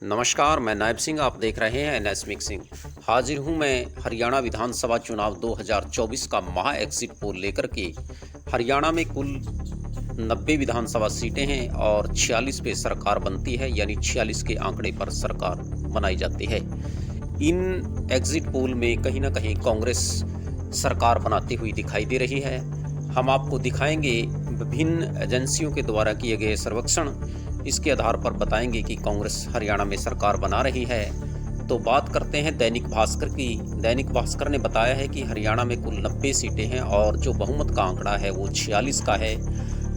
नमस्कार, मैं नायब सिंह। आप देख रहे हैं एनएस मिक्सिंग। हाजिर हूं मैं हरियाणा विधानसभा चुनाव 2024 का महा एग्जिट पोल लेकर के। हरियाणा में कुल 90 विधानसभा सीटें हैं और 46 पे सरकार बनती है, यानी 46 के आंकड़े पर सरकार बनाई जाती है। इन एग्जिट पोल में कहीं ना कहीं कांग्रेस सरकार बनाती हुई दिखाई दे रही है। हम आपको दिखाएंगे विभिन्न एजेंसियों के द्वारा किए गए सर्वेक्षण। इसके आधार पर बताएंगे कि कांग्रेस हरियाणा में सरकार बना रही है। तो बात करते हैं दैनिक भास्कर की। दैनिक भास्कर ने बताया है कि हरियाणा में कुल 90 सीटें हैं और जो बहुमत का आंकड़ा है वो 46 का है।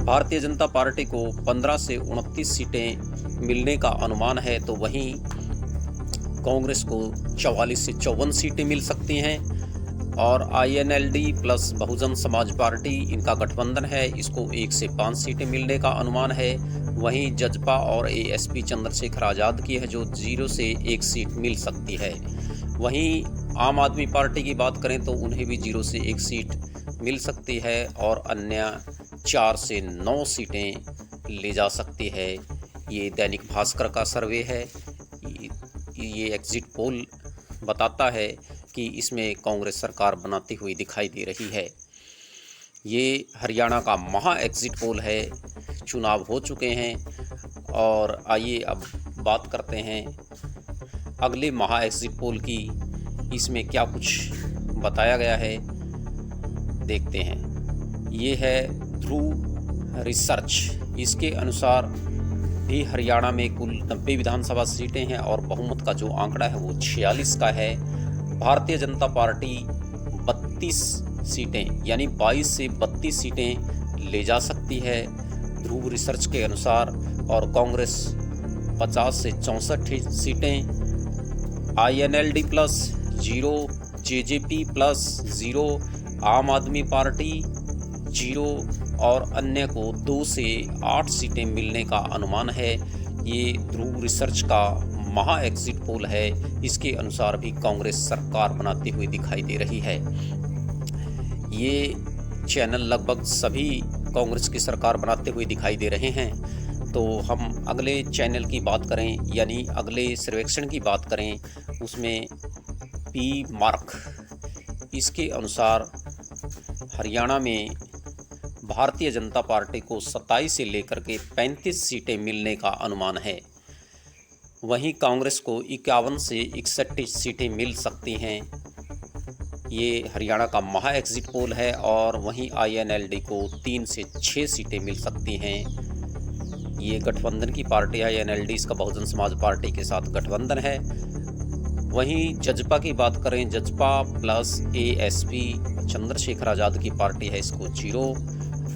भारतीय जनता पार्टी को 15 से 29 सीटें मिलने का अनुमान है, तो वहीं कांग्रेस को 44 से 54 सीटें मिल सकती हैं। और INLD plus Bahujan Samaj party, इनका गठबंधन है, इसको 1 से 5 सीटें मिलने का अनुमान है। वहीं जजपा और ASP चंद्रशेखर आज़ाद की है, जो 0 से 1 सीट मिल सकती है। वहीं आम आदमी पार्टी की बात करें तो उन्हें भी 0 से 1 सीट मिल सकती है और अन्य 4 से 9 सीटें ले जा सकती है। ये दैनिक भास्कर का सर्वे है। ये एग्जिट पोल बताता है कि इसमें कांग्रेस सरकार बनाती हुई दिखाई दे रही है। ये हरियाणा का महा एग्जिट पोल है। चुनाव हो चुके हैं और आइए अब बात करते हैं अगले महा एग्जिट पोल की। इसमें क्या कुछ बताया गया है, देखते हैं। ये है ध्रुव रिसर्च। इसके अनुसार भी हरियाणा में कुल 90 विधानसभा सीटें हैं और बहुमत का जो आंकड़ा है वो 46 का है। भारतीय जनता पार्टी 32 सीटें यानी 22 से 32 सीटें ले जा सकती है ध्रुव रिसर्च के अनुसार, और कांग्रेस 50 से 64 सीटें, INLD प्लस 0, JJP प्लस 0, आम आदमी पार्टी 0 और अन्य को 2 से 8 सीटें मिलने का अनुमान है। ये ध्रुव रिसर्च का महा एग्जिट पोल है। इसके अनुसार भी कांग्रेस सरकार बनाती हुई दिखाई दे रही है। ये चैनल लगभग सभी कांग्रेस की सरकार बनाते हुए दिखाई दे रहे हैं। तो हम अगले चैनल की बात करें, यानी अगले सर्वेक्षण की बात करें, उसमें P मार्क, इसके अनुसार हरियाणा में भारतीय जनता पार्टी को 27 से लेकर के 35 सीटें मिलने का अनुमान है। वहीं कांग्रेस को 51 से 61 सीटें मिल सकती हैं। ये हरियाणा का महा एग्जिट पोल है। और वहीं INLD को 3 से 6 सीटें मिल सकती हैं। ये गठबंधन की पार्टी है INLD, इसका बहुजन समाज पार्टी के साथ गठबंधन है। वहीं जजपा की बात करें, जजपा प्लस ASP चंद्रशेखर आज़ाद की पार्टी है, इसको 0,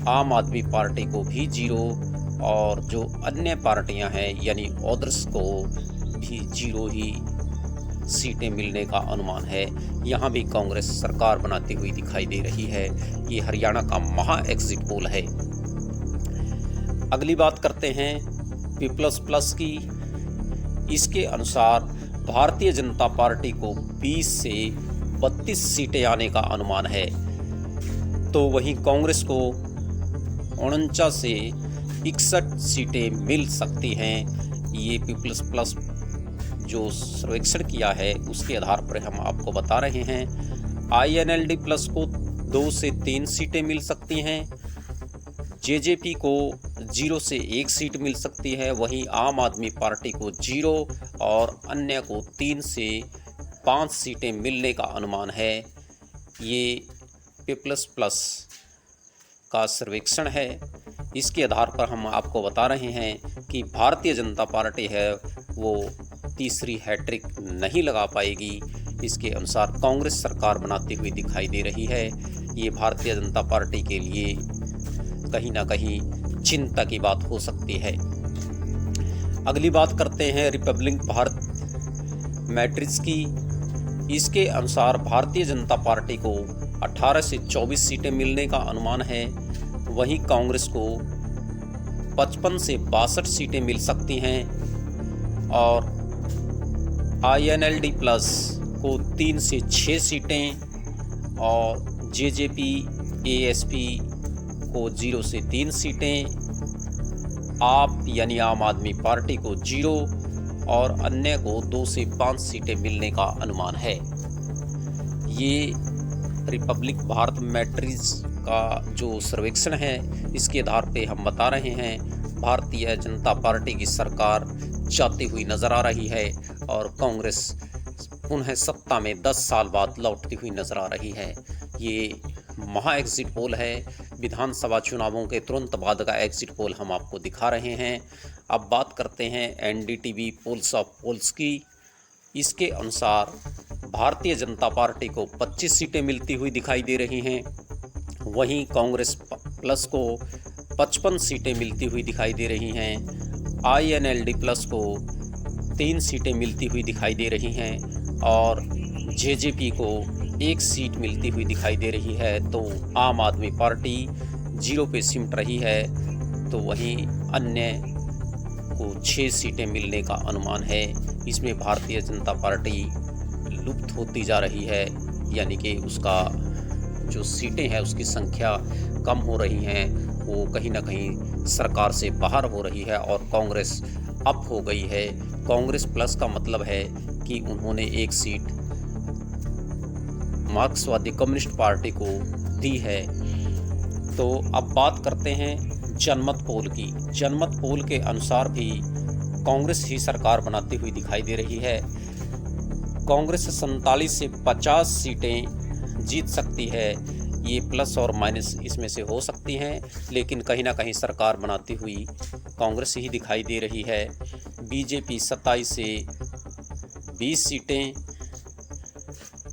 आम आदमी पार्टी को भी 0 और जो अन्य पार्टियां हैं यानी अदर्स को भी 0 ही सीटें मिलने का अनुमान है। यहाँ भी कांग्रेस सरकार बनाती हुई दिखाई दे रही है। ये हरियाणा का महा एग्जिट पोल है। अगली बात करते हैं P++ की। इसके अनुसार भारतीय जनता पार्टी को 20 से 32 सीटें आने का अनुमान है, तो वहीं कांग्रेस को 49 से 61 सीटें मिल सकती हैं। ये P++ जो सर्वेक्षण किया है उसके आधार पर हम आपको बता रहे हैं। INLD प्लस को 2 से 3 सीटें मिल सकती हैं। JJP को 0 से 1 सीट मिल सकती है। वहीं आम आदमी पार्टी को 0 और अन्य को 3 से 5 सीटें मिलने का अनुमान है। ये P++ का सर्वेक्षण है। इसके आधार पर हम आपको बता रहे हैं कि भारतीय जनता पार्टी है वो तीसरी हैट्रिक नहीं लगा पाएगी। इसके अनुसार कांग्रेस सरकार बनाती हुई दिखाई दे रही है। ये भारतीय जनता पार्टी के लिए कहीं ना कहीं चिंता की बात हो सकती है। अगली बात करते हैं रिपब्लिक भारत मैट्रिक्स की। इसके अनुसार भारतीय जनता पार्टी को 18 से 24 सीटें मिलने का अनुमान है। वहीं कांग्रेस को 55 से 62 सीटें मिल सकती हैं और INLD प्लस को 3 से 6 सीटें और JJP ASP को 0 से 3 सीटें, आप यानी आम आदमी पार्टी को 0 और अन्य को 2 से 5 सीटें मिलने का अनुमान है। ये रिपब्लिक भारत मैट्रिक्स का जो सर्वेक्षण है, इसके आधार पे हम बता रहे हैं भारतीय जनता पार्टी की सरकार जाती हुई नज़र आ रही है और कांग्रेस पुनः सत्ता में 10 साल बाद लौटती हुई नज़र आ रही है। ये महा एग्जिट पोल है। विधानसभा चुनावों के तुरंत बाद का एग्जिट पोल हम आपको दिखा रहे हैं। अब बात करते हैं एनडीटीवी पोल्स ऑफ पोल्स की। इसके अनुसार भारतीय जनता पार्टी को 25 सीटें मिलती हुई दिखाई दे रही हैं, वहीं कांग्रेस प्लस को 55 सीटें मिलती हुई दिखाई दे रही हैं। आईएनएलडी प्लस को 3 सीटें मिलती हुई दिखाई दे रही हैं और जेजेपी को 1 सीट मिलती हुई दिखाई दे रही है। तो आम आदमी पार्टी 0 पे सिमट रही है, तो वहीं अन्य को 6 सीटें मिलने का अनुमान है। इसमें भारतीय जनता पार्टी लुप्त होती जा रही है, यानी कि उसका जो सीटें हैं उसकी संख्या कम हो रही हैं, वो कहीं ना कहीं सरकार से बाहर हो रही है और कांग्रेस अप हो गई है। कांग्रेस प्लस का मतलब है कि उन्होंने 1 सीट मार्क्सवादी कम्युनिस्ट पार्टी को दी है। तो अब बात करते हैं जनमत पोल की। जनमत पोल के अनुसार भी कांग्रेस ही सरकार बनाती हुई दिखाई दे रही है। कांग्रेस 47 से 50 सीटें जीत सकती है। ये प्लस और माइनस इसमें से हो सकती हैं, लेकिन कहीं ना कहीं सरकार बनाती हुई कांग्रेस ही दिखाई दे रही है। बीजेपी 27 से 20 सीटें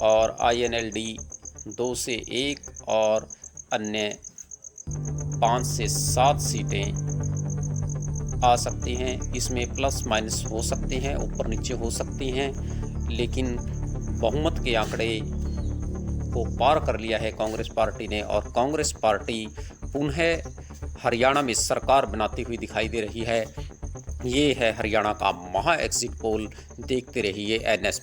और आईएनएलडी 2 से 1 और अन्य 5 से 7 सीटें आ सकती हैं। इसमें प्लस माइनस हो सकते हैं, ऊपर नीचे हो सकती हैं, लेकिन बहुमत के आंकड़े को पार कर लिया है कांग्रेस पार्टी ने और कांग्रेस पार्टी पुनः हरियाणा में सरकार बनाती हुई दिखाई दे रही है। ये है हरियाणा का महा एग्जिट पोल। देखते रहिए एनएस।